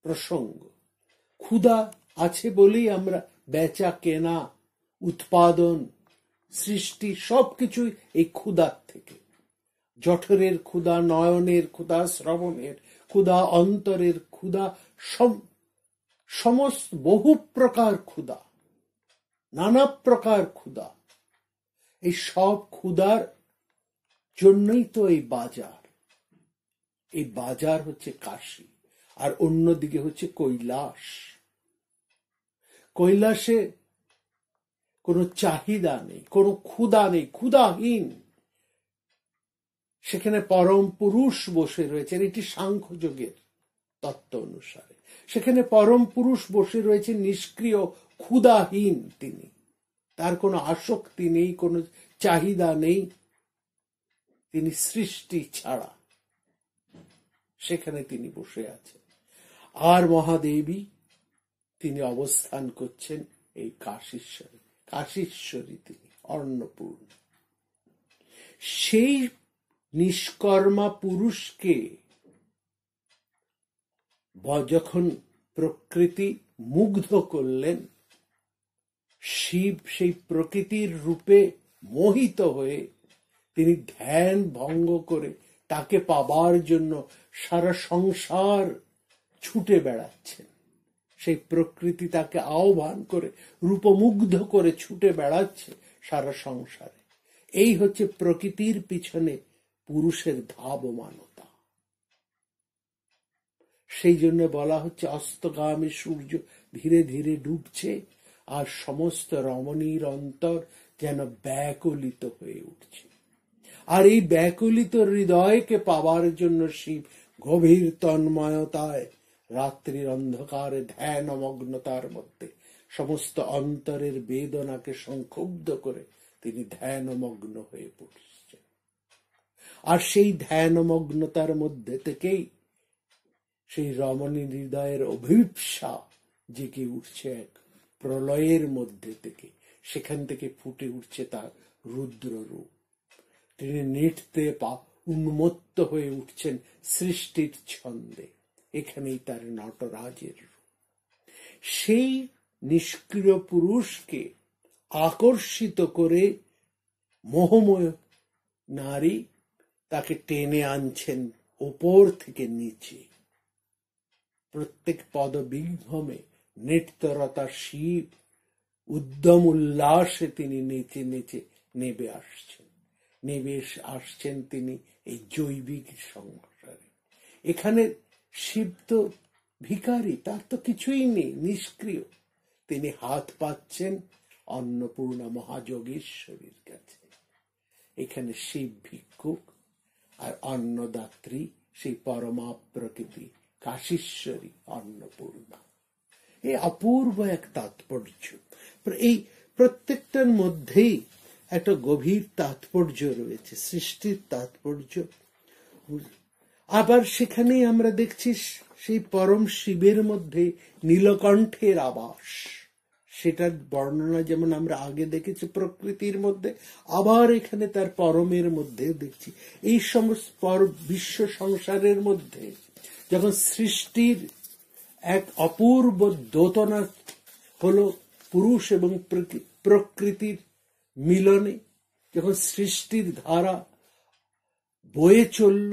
প্রসঙ্গ। ক্ষুধা আছে বলেই আমরা বেচা কেনা, উৎপাদন, সৃষ্টি সবকিছুই এই ক্ষুধার থেকে। জঠরের ক্ষুধা, নয়নের ক্ষুধা, শ্রবণের ক্ষুধা, অন্তরের ক্ষুধা, সমস্ত বহু প্রকার ক্ষুধা, নানা প্রকার ক্ষুধা। এই সব ক্ষুধার জন্যই তো এই বাজার। এই বাজার হচ্ছে কাশী, আর অন্যদিকে হচ্ছে কৈলাস। কৈলাসে কোনো চাহিদা নেই, কোনো ক্ষুধা নেই, ক্ষুধাহীন। সেখানে পরম পুরুষ বসে রয়েছেন, এটি সাংখ্যযোগের তত্ত্ব অনুসারে। সেখানে পরম পুরুষ বসে রয়েছে নিষ্ক্রিয়, ক্ষুধাহীন। তিনি, তার কোনো আসক্তি নেই, কোনো চাহিদা নেই, তিনি সৃষ্টি ছাড়া সেখানে তিনি বসে আছেন। আর মহাদেবী তিনি অবস্থান করছেন এই কাশীশ্বরে। কাশীশ্বরী তিনি, অন্নপূর্ণা। সেই নিষ্কর্মা পুরুষকে যখন প্রকৃতি মুগ্ধ করলেন, শিব সেই প্রকৃতির রূপে মোহিত হয়ে তিনি ধ্যান ভঙ্গ করে তাকে পাবার জন্য সারা সংসার ছুটে বেড়াচ্ছেন। সেই প্রকৃতি তাকে আহ্বান করে, রূপমুগ্ধ করে ছুটে বেড়াচ্ছে সারা সংসারে। এই হচ্ছে প্রকৃতির পিছনে পুরুষের ধাবমানতা। সেই জন্য বলা হচ্ছে অস্তগামী সূর্য ধীরে ধীরে ডুবছে, আর সমস্ত রমণীর অন্তর যেন ব্যাকুলিত হয়ে উঠছে। আর এই ব্যাকুলিত হৃদয়কে পাবার জন্য শিব গভীর তন্ময়তায় রাত্রির অন্ধকারে ধ্যানমগ্নতার মধ্যে সমস্ত অন্তরের বেদনাকে সংক্ষুব্ধ করে তিনি ধ্যানমগ্ন হয়ে পড়ছেন। আর সেই ধ্যানমগ্নতার মধ্যে থেকেই সেই রমণী হৃদয়ের অভিপ্সা জেগে উঠছে এক প্রলয়ের মধ্যে থেকে। সেখান থেকে ফুটে উঠছে তার রুদ্র রূপ। তিনি নৃত্যে উন্মত্ত হয়ে উঠছেন সৃষ্টির ছন্দে। এখানেই তার নটরাজের রূপ। সেই নিষ্ক্রিয় পুরুষকে আকর্ষিত করে মোহময় নারী তাকে টেনে আনছেন ওপর থেকে নিচে। প্রত্যেক পদবিভ্রমে নৃত্যরতা শিব উদ্যম উল্লাসে তিনি নেচে নেচে নেবে আসছেন তিনি এই জৈবিক সংসারে। এখানে শিব তো ভিখারি, তার তো কিছুই নেই, নিষ্ক্রিয়। তিনি হাত পাচ্ছেন অন্নপূর্ণা মহাযোগেশ্বরীর কাছে। এখানে শিব ভিক্ষুক আর অন্নদাত্রী সেই পরমা প্রকৃতি কাশীশ্বরী অন্নপূর্ণা। এই অপূর্ব এক তাৎপর্য। এই প্রত্যেকটার মধ্যেই একটা গভীর তাৎপর্য রয়েছে, সৃষ্টির তাৎপর্য। আবার সেখানে আমরা দেখছি সেই পরম শিবের মধ্যে নীলকণ্ঠের আবাস। সেটার বর্ণনা যেমন আমরা আগে দেখেছি প্রকৃতির মধ্যে, আবার এখানে তার পরমের মধ্যে দেখছি। এই সমস্ত বিশ্ব সংসারের মধ্যে যখন সৃষ্টির এক অপূর্ব দোতনা হলো পুরুষ এবং প্রকৃতির মিলনে, যখন সৃষ্টির ধারা বয়ে চলল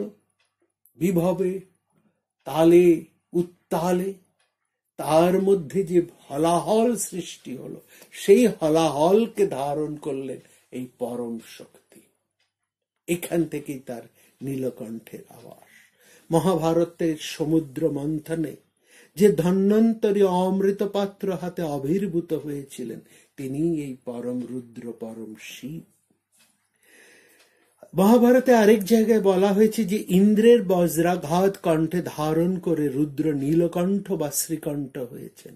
বিভবে তালে উত্তালে, তার মধ্যে যে হলাহল সৃষ্টি হলো, সেই হলাহলকে ধারণ করলেন এই পরম শক্তি। এখান থেকেই তার নীলকণ্ঠের আবাস। মহাভারতের সমুদ্র মন্থনে যে ধন্বন্তরী অমৃত পাত্র হাতে আবির্ভূত হয়েছিলেন, তিনি এই পরম রুদ্র পরম শিব। মহাভারতে আরেক জায়গায় বলা হয়েছে যে ইন্দ্রের বজ্রাঘাত কণ্ঠে ধারণ করে রুদ্র নীলকণ্ঠ বা শ্রীকণ্ঠ হয়েছেন।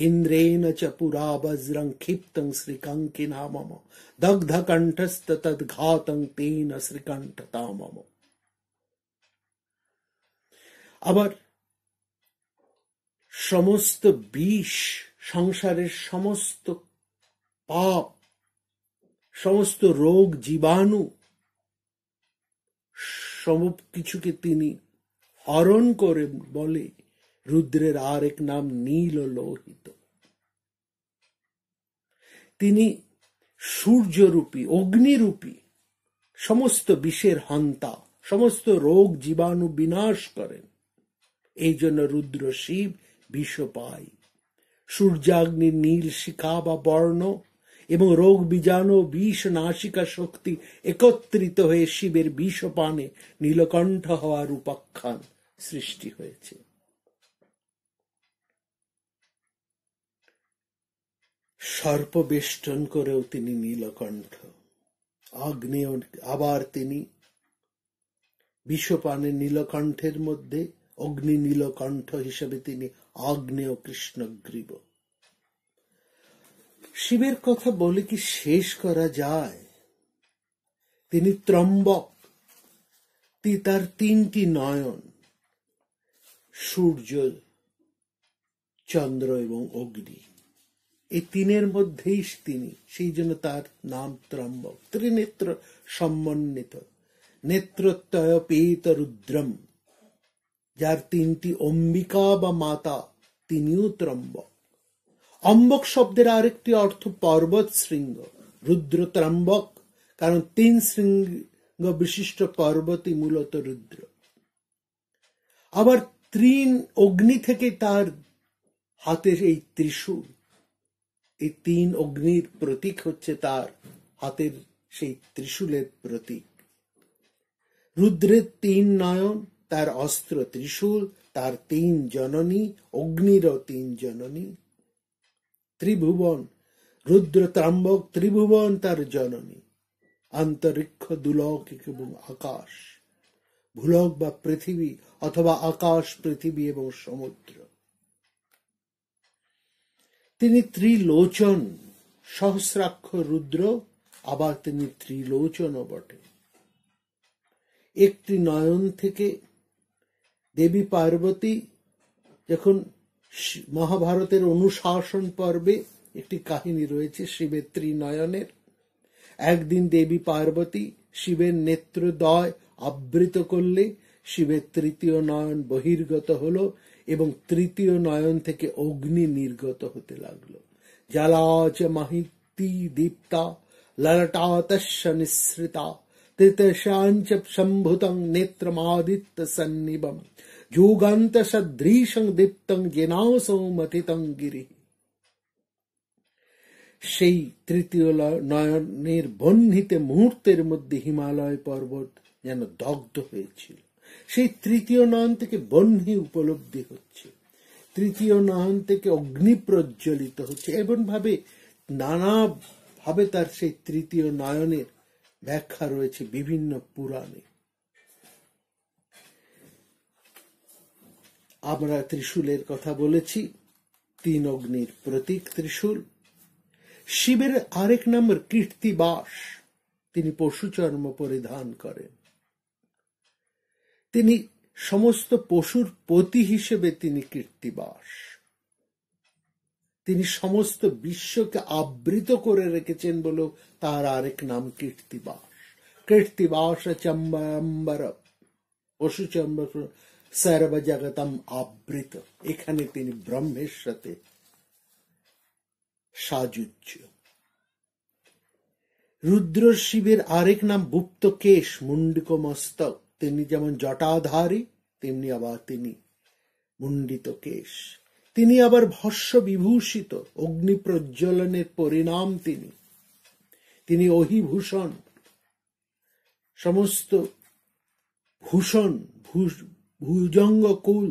ইন্দ্রেণ চ পুরা বজ্রং ক্ষিপ্তং শ্রীকাঙ্কিনা মম দগ্ধ কণ্ঠস্থ তদ্ঘাতং তেন শ্রীকণ্ঠতা মম। আবার সমস্ত বিষ, সংসারের সমস্ত পাপ, সমস্ত রোগ জীবাণু, সব কিছুকে তিনি হরণ করে বলে রুদ্রের আরেক নাম নীল লোহিত। তিনি সূর্যরূপী, অগ্নিরূপী, সমস্ত বিষের হন্তা, সমস্ত রোগ জীবাণু বিনাশ করেন। এই জন্য রুদ্র শিব বিষ পায়। সূর্যাগ্নির নীল শিখা বা বর্ণ এবং রোগ বীজাণু বিষ নাশিকা শক্তি একত্রিত হয়ে শিবের বিষপানে নীলকণ্ঠ হওয়ার উপাখ্যান সৃষ্টি হয়েছে। সর্প বেষ্টন করেও তিনি নীলকণ্ঠ। আগ্নেয় আবার তিনি বিষপানে নীলকণ্ঠের মধ্যে অগ্নি নীলকণ্ঠ হিসেবে তিনি আগ্নেয় কৃষ্ণগ্রীব। শিবের কথা বলে কি শেষ করা যায়? তিনি ত্রম্বক, তার তিনটি নয়ন, সূর্য, চন্দ্র এবং অগ্নি, এই তিনের মধ্যেই তিনি, সেই জন্য তার নাম ত্রম্বক। ত্রিনেত্র সমন্বিত, নেত্রত্বয় পীত রুদ্রম, যার তিনটি অম্বিকা বা মাতা, তিনিও ত্রম্বক। অম্বক শব্দের আরেকটি অর্থ পর্বত শৃঙ্গ। রুদ্র ত্রম্বক, কারণ 3 শৃঙ্গ বিশিষ্ট পর্বতই মূলত রুদ্র। আবার 3 অগ্নি থেকে তার হাতের এই ত্রিশূল, এই 3 অগ্নির প্রতীক হচ্ছে তার হাতের সেই ত্রিশূলের প্রতীক। রুদ্রের 3 নয়ন, তার অস্ত্র ত্রিশূল, তার 3 জননী, অগ্নিরও 3 জননী। ত্রিভুবন, রুদ্র ত্রম্বক, ত্রিভুবন তার জননী। অন্তরিক্ষ, দুলৌকিক এবং আকাশ, ভূলোক বা পৃথিবী অথবা আকাশ, পৃথিবী এবং সমুদ্র। তিনি ত্রিলোচন, সহস্রাক্ষ রুদ্র, আবার তিনি ত্রিলোচনও বটে। একটি নয়ন থেকে দেবী পার্বতী, যখন মহাভারতের অনুশাসন পর্বে একটি কাহিনী রয়েছে শিবের ত্রিনয়নের। একদিন দেবী পার্বতী শিবের নেত্রদ্বয় আবৃত করলে শিবের তৃতীয় নয়ন বহির্গত হলো এবং তৃতীয় নয়ন থেকে অগ্নি নির্গত হতে লাগলো। জ্বালাচ মাহিতি দীপ্তা ললাটাতস্য নিঃসৃতা তৃতীয়াঞ্চ সম্ভুতং নেত্রমাদিত্য সন্নিবম যুগান্ত সদৃশং দীপ্তং জেনাসো মথিতং গিরি। সেই তৃতীয় নয়নের বহ্নিতে মুহূর্তের মধ্যে হিমালয় পর্বত যেন দগ্ধ হয়েছিল। সেই তৃতীয় নয়ন থেকে বহ্নি উপলব্ধি হচ্ছে, তৃতীয় নয়ন থেকে অগ্নি প্রজ্বলিত হচ্ছে। এমন ভাবে নানা ভাবে তার সেই তৃতীয় নয়নের ব্যাখ্যা রয়েছে বিভিন্ন পুরাণে। আমরা ত্রিশূলের কথা বলেছি, 3 অগ্নির প্রতীক ত্রিশূল। শিবের আরেক নাম কীর্তিবাস, তিনি পশু চর্ম পরিধান করেন। তিনি সমস্ত পশুর পতি হিসেবে তিনি কীর্তিবাস। তিনি সমস্ত বিশ্বকে আবৃত করে রেখেছেন বলেও তার আরেক নাম কীর্তিবাস। কীর্তিবাস চম্বম্বর, পশু চম্বর সর্বজগতম আবৃত। এখানে তিনি ব্রহ্মের সাথে সাযুজ্য। রুদ্র শিবের আরেক নাম গুপ্তকেশ, মুন্ডিক মস্তক। তিনি যেমন জটাধারী তেমনি আবার তিনি মুন্ডিত কেশ। তিনি আবার ভস্য বিভূষিত, অগ্নি প্রজ্বলনের পরিণাম তিনি। তিনি অহিভূষণ, সমস্ত ভূষণ ভুজঙ্গকুল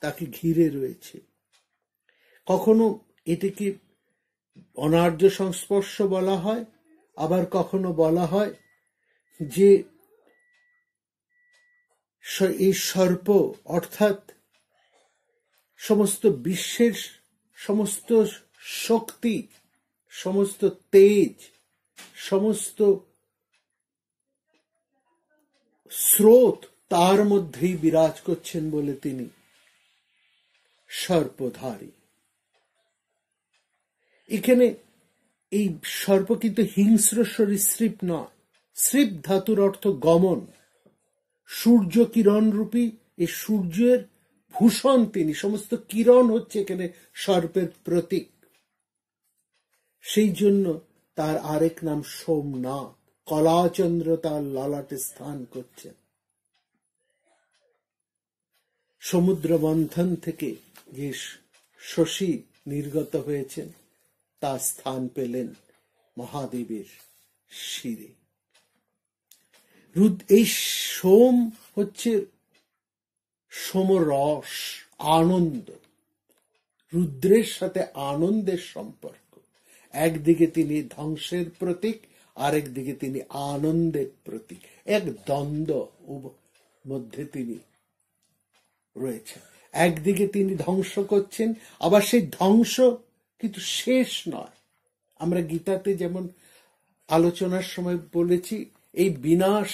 তাকে ঘিরে রয়েছে। কখনো এটিকে অনার্য সংস্পর্শ বলা হয়, আবার কখনো বলা হয় যে এই সর্প অর্থাৎ সমস্ত বিশ্বের সমস্ত শক্তি, সমস্ত তেজ, সমস্ত স্রোত তার মধ্যেই বিরাজ করছেন বলে তিনি সর্পধারী। এখানে এই সর্প কিন্তু হিংস্র সরীসৃপ নয়। সৃপ ধাতুর অর্থ গমন। সূর্য কিরণ রূপী এই সূর্যের ভূষণ তিনি, সমস্ত কিরণ হচ্ছে এখানে সর্পের প্রতীক। সেই জন্য তার আরেক নাম সোমনাথ। কলাচন্দ্র তার ললাটে স্থান করছেন। সমুদ্র মন্থন থেকে যে শশী নির্গত হয়েছেন তার স্থান পেলেন মহাদেবের শিরে। এই সোম হচ্ছে সোমরস, আনন্দ। রুদ্রের সাথে আনন্দের সম্পর্ক। একদিকে তিনি ধ্বংসের প্রতীক, আরেকদিকে তিনি আনন্দের প্রতীক। এক দ্বন্দ্ব মধ্যে তিনি রয়েছেন। একদিকে তিনি ধ্বংস করছেন, আবার সেই ধ্বংস কিন্তু শেষ নয়। আমরা গীতাতে যেমন আলোচনার সময় বলেছি, এই বিনাশ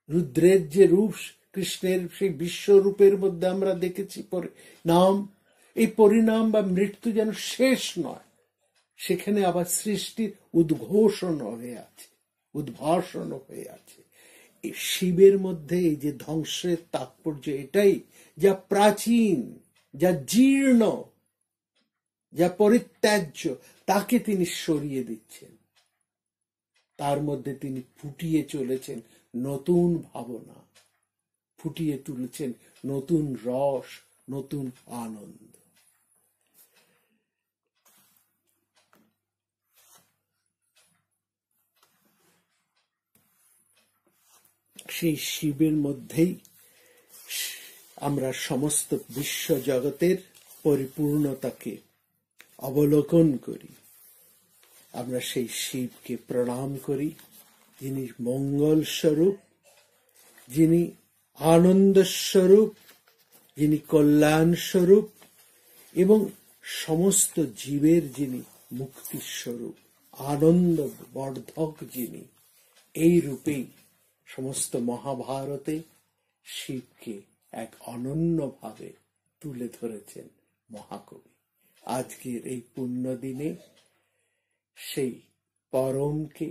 রুদ্রের যে রূপ, কৃষ্ণের সেই বিশ্বরূপের মধ্যে আমরা দেখেছি পরিণাম। এই পরিণাম বা মৃত্যু যেন শেষ নয়, সেখানে আবার সৃষ্টির উদ্ঘোষণ হয়ে আছে, উদ্ভাসন হয়ে আছে। এই শিবের মধ্যে এই যে ধ্বংসের তাৎপর্য এটাই, যা প্রাচীন, যা জীর্ণ, যা পরিত্যাজ্য, তাকে তিনি সরিয়ে দিচ্ছেন। তার মধ্যে তিনি ফুটিয়ে চলেছেন নতুন ভাবনা, ফুটিয়ে তুলেছেন নতুন রস, নতুন আনন্দ। সেই শিবের মধ্যেই আমরা সমস্ত বিশ্ব জগতের পরিপূর্ণতাকে অবলোকন করি। আমরা সেই শিবকে প্রণাম করি, যিনি মঙ্গল স্বরূপ, যিনি আনন্দ স্বরূপ, যিনি কল্যাণ স্বরূপ এবং সমস্ত জীবের যিনি মুক্তি স্বরূপ, আনন্দ বর্ধক যিনি। এই রূপেই সমস্ত মহাভারতে শিবকে এক অনন্যভাবে তুলে ধরেছেন মহাকবি। আজকের এই পুণ্য দিনে সেই পরমকে,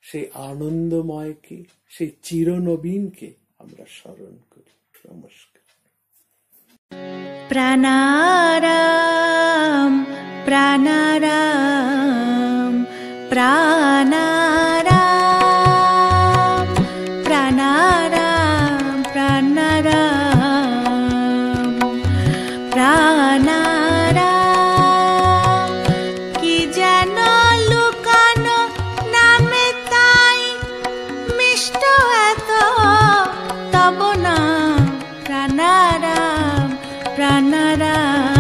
সেই আনন্দময়কে, সেই চিরনবীনকে আমরা স্মরণ করি। নমস্কার। প্রাণারাম প্রাণারাম প্রাণারাম প্রাণারাম প্রাণারাম প্রাণারাম কি যেন राम